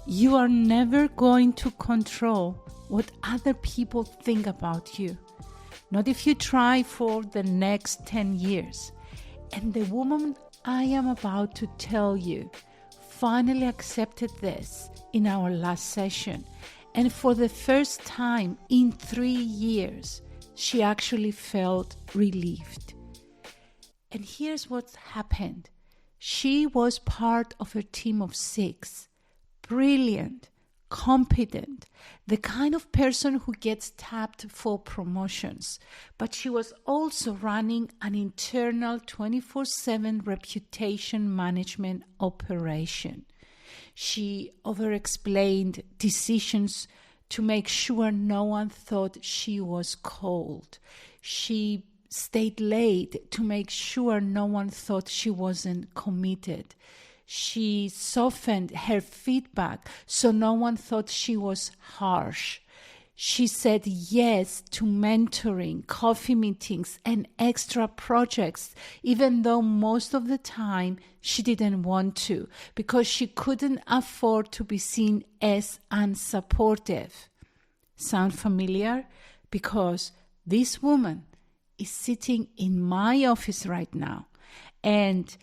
You are never going to control what other people think about you. Not if you try for the next 10 years. And the woman I am about to tell you finally accepted this in our last session. And for the first time in 3 years, she actually felt relieved. And here's what happened. She was part of a team of 6. Brilliant, competent, the kind of person who gets tapped for promotions. But she was also running an internal 24/7 reputation management operation. She over-explained decisions to make sure no one thought she was cold. She stayed late to make sure no one thought she wasn't committed. She softened her feedback so no one thought she was harsh. She said yes to mentoring, coffee meetings, and extra projects, even though most of the time she didn't want to, because she couldn't afford to be seen as unsupportive. Sound familiar? Because this woman is sitting in my office right now, and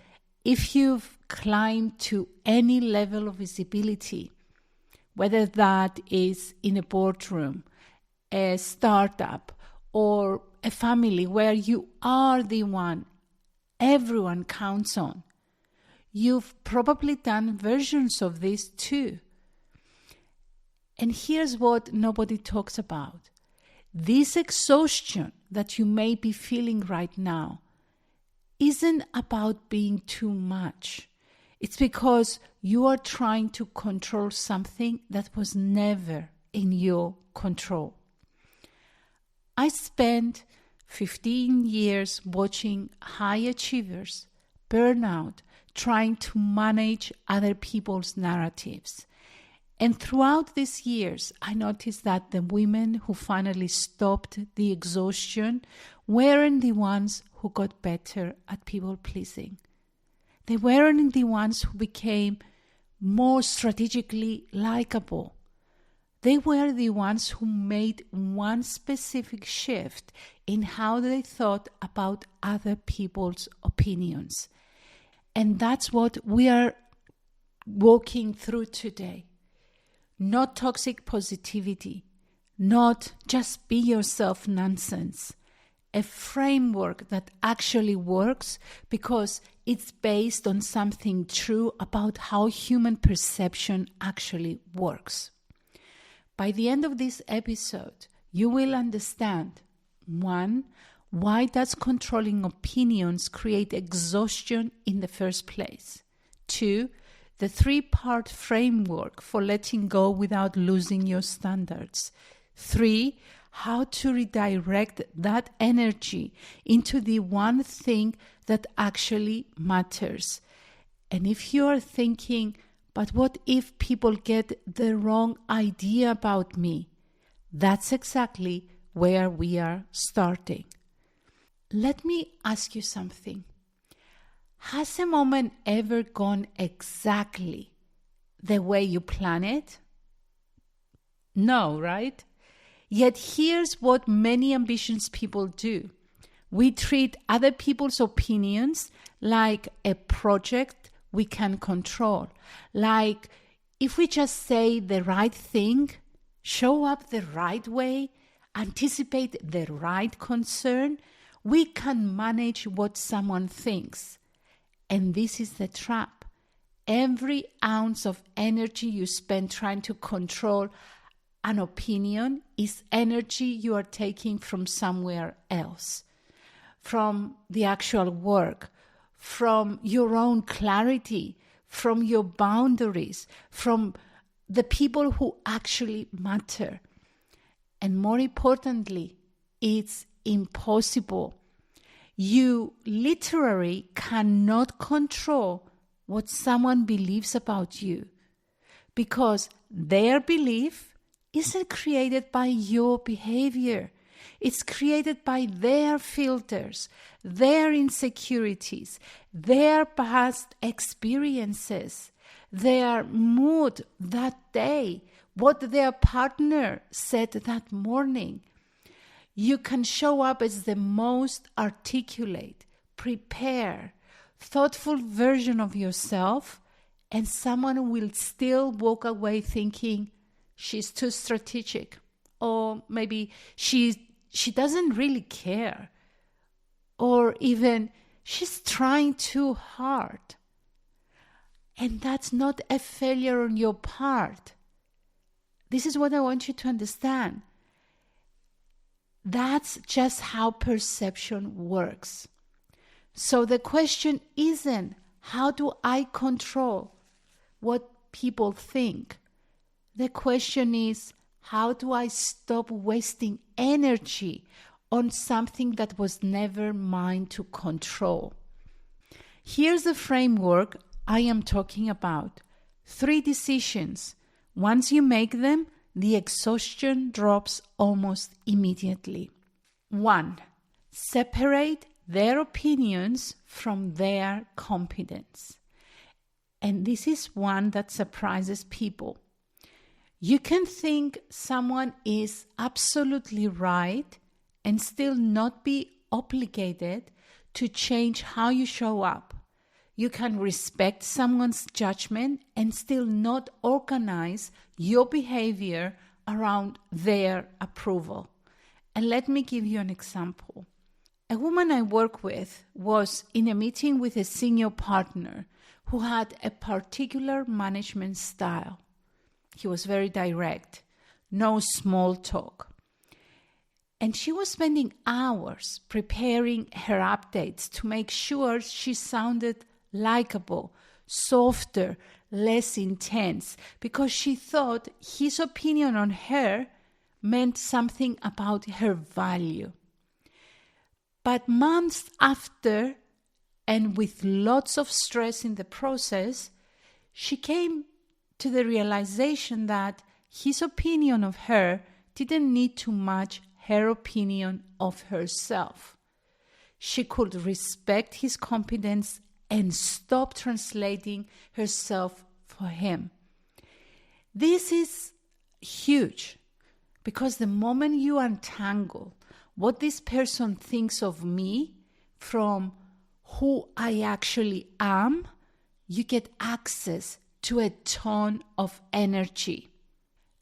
if you've climbed to any level of visibility, whether that is in a boardroom, a startup, or a family where you are the one everyone counts on, you've probably done versions of this too. And here's what nobody talks about. This exhaustion that you may be feeling right now isn't about being too much. It's because you are trying to control something that was never in your control. I spent 15 years watching high achievers burn out, trying to manage other people's narratives. And throughout these years, I noticed that the women who finally stopped the exhaustion weren't the ones who got better at people pleasing. They weren't the ones who became more strategically likable. They were the ones who made one specific shift in how they thought about other people's opinions. And that's what we are walking through today. Not toxic positivity, not just be yourself nonsense. A framework that actually works because it's based on something true about how human perception actually works. By the end of this episode, you will understand 1. Why does controlling opinions create exhaustion in the first place? 2. The 3-part framework for letting go without losing your standards. 3. How to redirect that energy into the one thing that actually matters. And if you are thinking, but what if people get the wrong idea about me? That's exactly where we are starting. Let me ask you something. Has a moment ever gone exactly the way you planned it? No, right? Yet here's what many ambitious people do. We treat other people's opinions like a project we can control. Like if we just say the right thing, show up the right way, anticipate the right concern, we can manage what someone thinks. And this is the trap. Every ounce of energy you spend trying to control an opinion is energy you are taking from somewhere else, from the actual work, from your own clarity, from your boundaries, from the people who actually matter. And more importantly, it's impossible. You literally cannot control what someone believes about you because their belief isn't created by your behavior. It's created by their filters, their insecurities, their past experiences, their mood that day, what their partner said that morning. You can show up as the most articulate, prepared, thoughtful version of yourself, and someone will still walk away thinking she's too strategic, or maybe she doesn't really care, or even she's trying too hard. And that's not a failure on your part. This is what I want you to understand. That's just how perception works. So the question isn't, how do I control what people think? The question is, how do I stop wasting energy on something that was never mine to control? Here's the framework I am talking about. 3 decisions. Once you make them, the exhaustion drops almost immediately. 1. Separate their opinions from their competence. And this is one that surprises people. You can think someone is absolutely right and still not be obligated to change how you show up. You can respect someone's judgment and still not organize your behavior around their approval. And let me give you an example. A woman I work with was in a meeting with a senior partner who had a particular management style. He was very direct, no small talk. And she was spending hours preparing her updates to make sure she sounded likable, softer, less intense, because she thought his opinion on her meant something about her value. But months after, and with lots of stress in the process, she came to the realization that his opinion of her didn't need to match her opinion of herself. She could respect his competence and stop translating herself for him. This is huge because the moment you untangle what this person thinks of me from who I actually am, you get access to a ton of energy.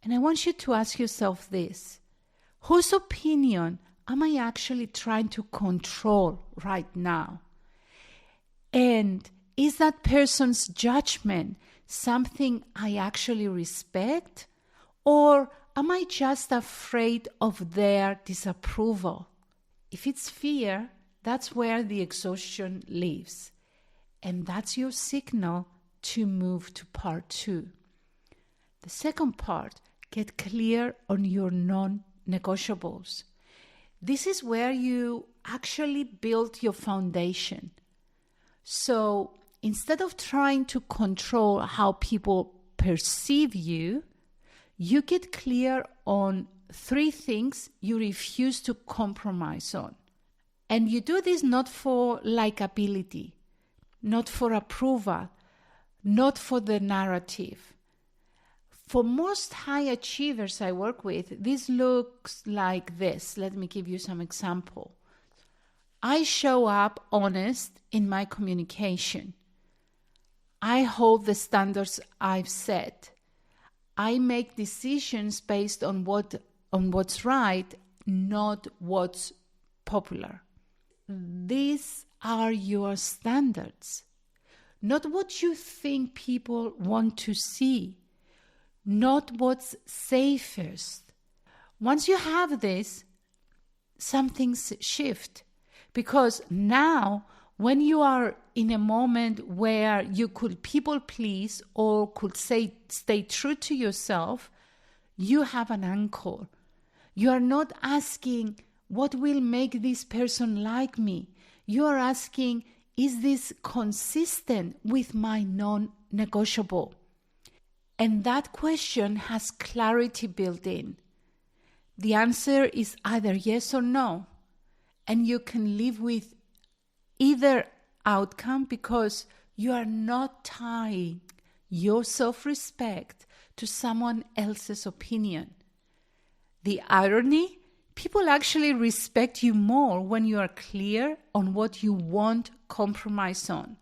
And I want you to ask yourself this: whose opinion am I actually trying to control right now? And is that person's judgment something I actually respect? Or am I just afraid of their disapproval? If it's fear, that's where the exhaustion lives. And that's your signal to move to part 2. The second part, get clear on your non-negotiables. This is where you actually build your foundation. So instead of trying to control how people perceive you, you get clear on 3 things you refuse to compromise on. And you do this not for likability, not for approval, not for the narrative. For most high achievers I work with, this looks like this. Let me give you some example. I show up honest in my communication. I hold the standards I've set. I make decisions based on what's right, not what's popular. These are your standards, not what you think people want to see, not what's safest. Once you have this, some things shift, because now when you are in a moment where you could people please or could stay true to yourself, you have an anchor. You are not asking, what will make this person like me? You are asking, is this consistent with my non-negotiable? And that question has clarity built in. The answer is either yes or no. And you can live with either outcome because you are not tying your self-respect to someone else's opinion. The irony? People actually respect you more when you are clear on what you won't compromise on.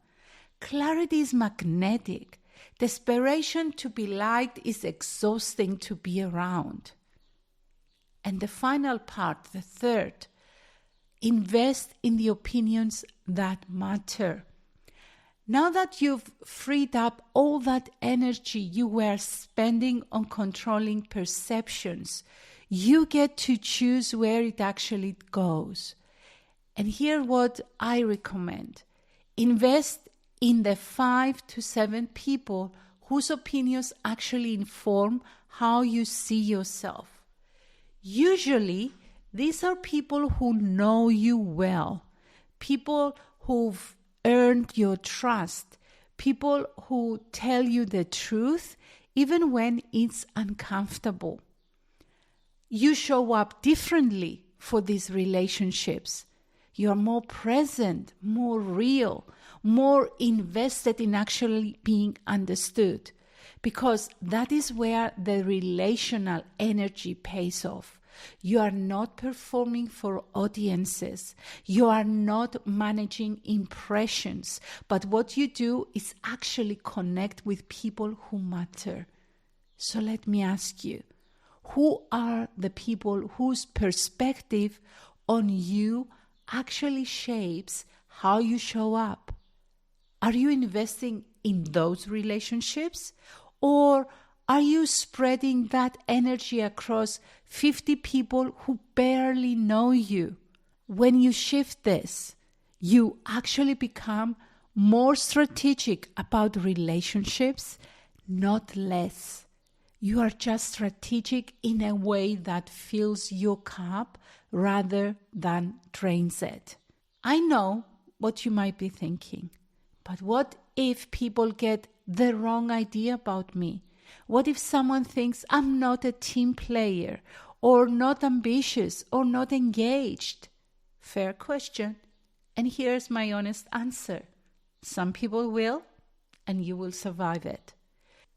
Clarity is magnetic. Desperation to be liked is exhausting to be around. And the final part, the third, invest in the opinions that matter. Now that you've freed up all that energy you were spending on controlling perceptions, you get to choose where it actually goes. And here's what I recommend. Invest in the 5 to 7 people whose opinions actually inform how you see yourself. Usually, these are people who know you well, people who've earned your trust, people who tell you the truth even when it's uncomfortable. You show up differently for these relationships. You're more present, more real, more invested in actually being understood, because that is where the relational energy pays off. You are not performing for audiences. You are not managing impressions. But what you do is actually connect with people who matter. So let me ask you, who are the people whose perspective on you actually shapes how you show up? Are you investing in those relationships? Or are you spreading that energy across 50 people who barely know you? When you shift this, you actually become more strategic about relationships, not less. You are just strategic in a way that fills your cup rather than drains it. I know what you might be thinking, but what if people get the wrong idea about me? What if someone thinks I'm not a team player, or not ambitious, or not engaged? Fair question. And here's my honest answer. Some people will, and you will survive it.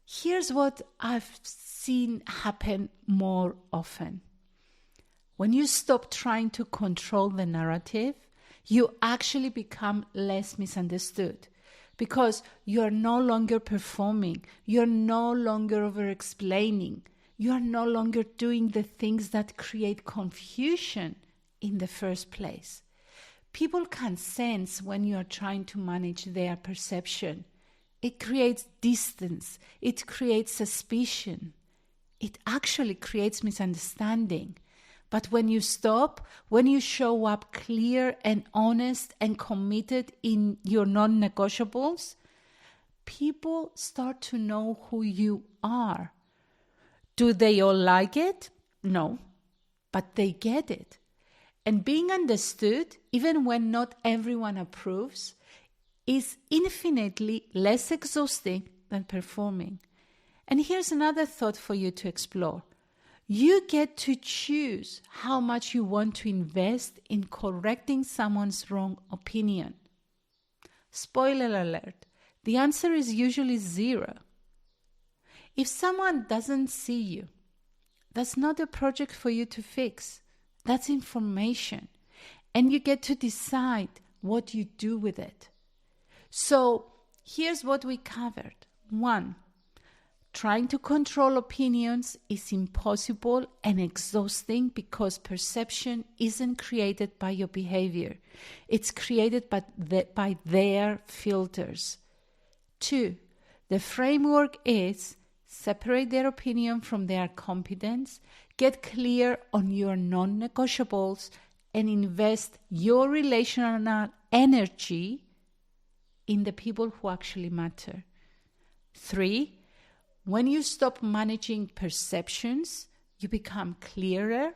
Here's what I've seen happen more often. When you stop trying to control the narrative, you actually become less misunderstood. Because you are no longer performing, you are no longer over-explaining, you are no longer doing the things that create confusion in the first place. People can sense when you are trying to manage their perception. It creates distance, it creates suspicion, it actually creates misunderstanding. But when you stop, when you show up clear and honest and committed in your non-negotiables, people start to know who you are. Do they all like it? No, but they get it. And being understood, even when not everyone approves, is infinitely less exhausting than performing. And here's another thought for you to explore. You get to choose how much you want to invest in correcting someone's wrong opinion. Spoiler alert, the answer is usually 0. If someone doesn't see you, that's not a project for you to fix. That's information. And you get to decide what you do with it. So here's what we covered. 1. Trying to control opinions is impossible and exhausting because perception isn't created by your behavior. It's created by their filters. 2, the framework is separate their opinion from their competence, get clear on your non-negotiables, and invest your relational energy in the people who actually matter. 3, when you stop managing perceptions, you become clearer,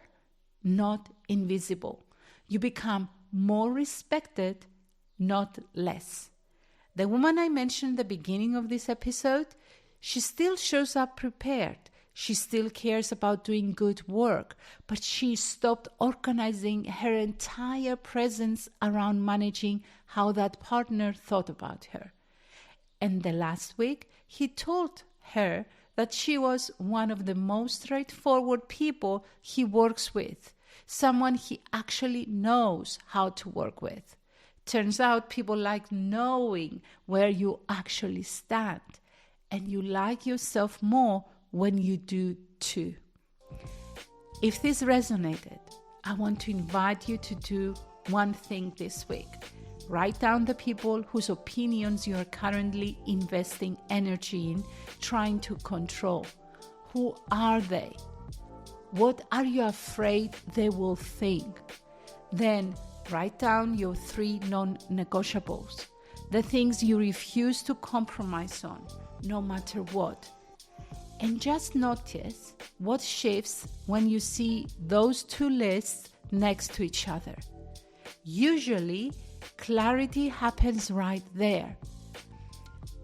not invisible. You become more respected, not less. The woman I mentioned at the beginning of this episode, she still shows up prepared. She still cares about doing good work, but she stopped organizing her entire presence around managing how that partner thought about her. And the last week, he told her that she was one of the most straightforward people he works with, someone he actually knows how to work with. Turns out people like knowing where you actually stand, and you like yourself more when you do too. If this resonated, I want to invite you to do one thing this week. Write down the people whose opinions you are currently investing energy in trying to control. Who are they? What are you afraid they will think? Then write down your 3 non-negotiables, the things you refuse to compromise on, no matter what. And just notice what shifts when you see those 2 lists next to each other. Usually, clarity happens right there.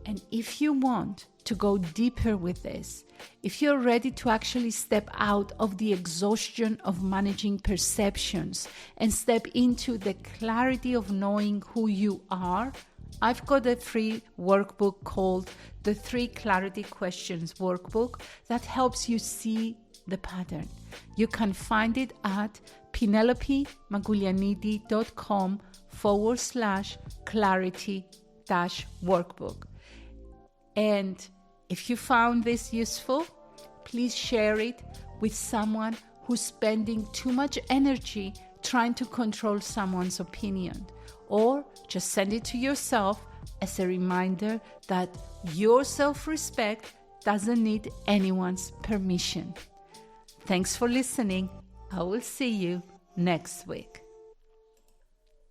And if you want to go deeper with this, if you're ready to actually step out of the exhaustion of managing perceptions and step into the clarity of knowing who you are, I've got a free workbook called the 3 Clarity Questions Workbook that helps you see the pattern. You can find it at penelopeMagulianidi.com/clarity-workbook. And if you found this useful, please share it with someone who's spending too much energy trying to control someone's opinion. Or just send it to yourself as a reminder that your self-respect doesn't need anyone's permission. Thanks for listening. I will see you next week.